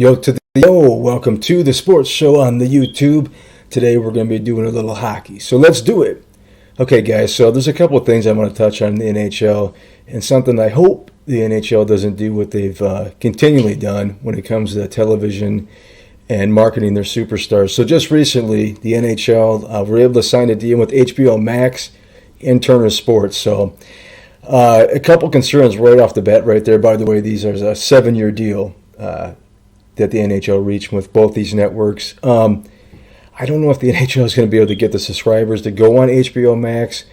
Welcome to the sports show on the YouTube. Today we're going to be doing a little hockey, so let's do it. Okay guys, so there's a couple of things I want to touch on in the NHL, and something I hope the NHL doesn't do what they've continually done when it comes to television and marketing their superstars. So just recently, the NHL were able to sign a deal with HBO Max and Turner Sports. So a couple concerns right off the bat right there. By the way, these are a 7-year deal that the NHL reached with both these networks. I don't know if the NHL is going to be able to get the subscribers to go on HBO Max.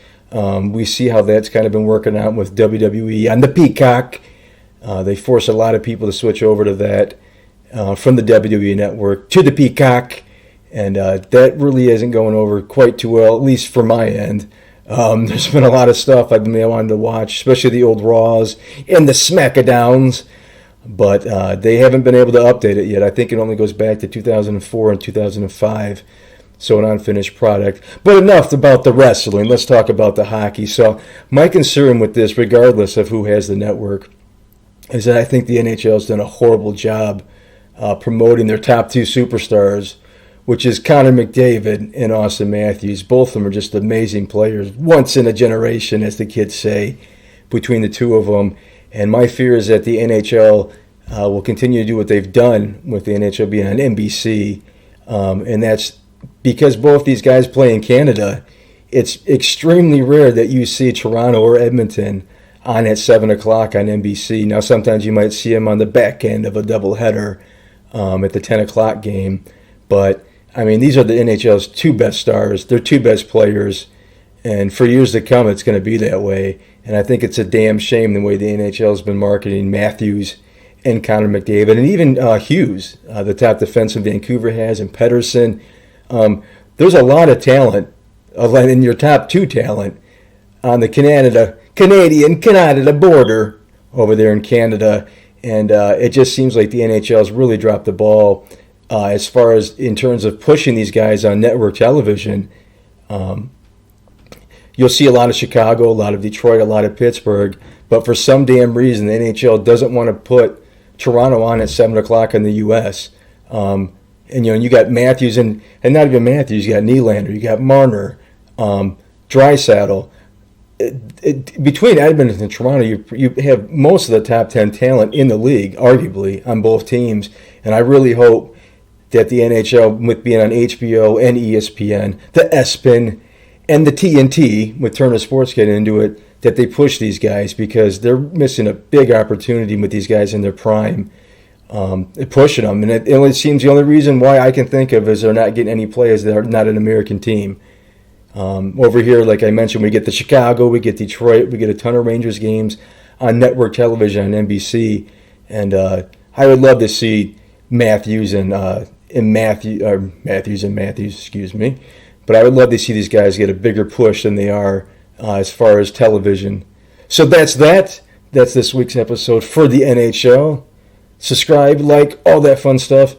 We see how that's kind of been working out with WWE on the Peacock. They force a lot of people to switch over to that from the WWE network to the Peacock, and that really isn't going over quite too well, at least for my end. There's been a lot of stuff I've been wanting to watch, especially the old Raws and the Smackadowns, but they haven't been able to update it yet. I think it only goes back to 2004 and 2005, so an unfinished product. But enough about the wrestling. Let's talk about the hockey. So my concern with this, regardless of who has the network, is that I think the NHL has done a horrible job promoting their top two superstars, which is Connor McDavid and Auston Matthews. Both of them are just amazing players, once in a generation, as the kids say, between the two of them. And my fear is that the NHL will continue to do what they've done with the NHL being on NBC. And that's because both these guys play in Canada. It's extremely rare that you see Toronto or Edmonton on at 7 o'clock on NBC. Now, sometimes you might see them on the back end of a doubleheader at the 10 o'clock game. But, I mean, these are the NHL's two best stars. They're two best players. And for years to come, it's going to be that way. And I think it's a damn shame the way the NHL has been marketing Matthews and Connor McDavid, and even Hughes, the top defenseman Vancouver has, and Pettersson. There's a lot of talent, in your top two talent, on the Canada border over there in Canada. And it just seems like the NHL has really dropped the ball as far as in terms of pushing these guys on network television. You'll see a lot of Chicago, a lot of Detroit, a lot of Pittsburgh, but for some damn reason, the NHL doesn't want to put Toronto on at 7 o'clock in the U.S. And you got Matthews and not even Matthews. You got Nylander, you got Marner, Draisaitl. Between Edmonton and Toronto, you have most of the top 10 talent in the league, arguably, on both teams. And I really hope that the NHL, with being on HBO and ESPN, the ESPN, and the TNT, with Turner Sports getting into it, that they push these guys, because they're missing a big opportunity with these guys in their prime, pushing them. And it only seems the only reason why I can think of is they're not getting any players that are not an American team. Over here, like I mentioned, we get the Chicago, we get Detroit, we get a ton of Rangers games on network television on NBC. And I would love to see Matthews, excuse me. But I would love to see these guys get a bigger push than they are as far as television. So that's that. That's this week's episode for the NHL. Subscribe, like, all that fun stuff.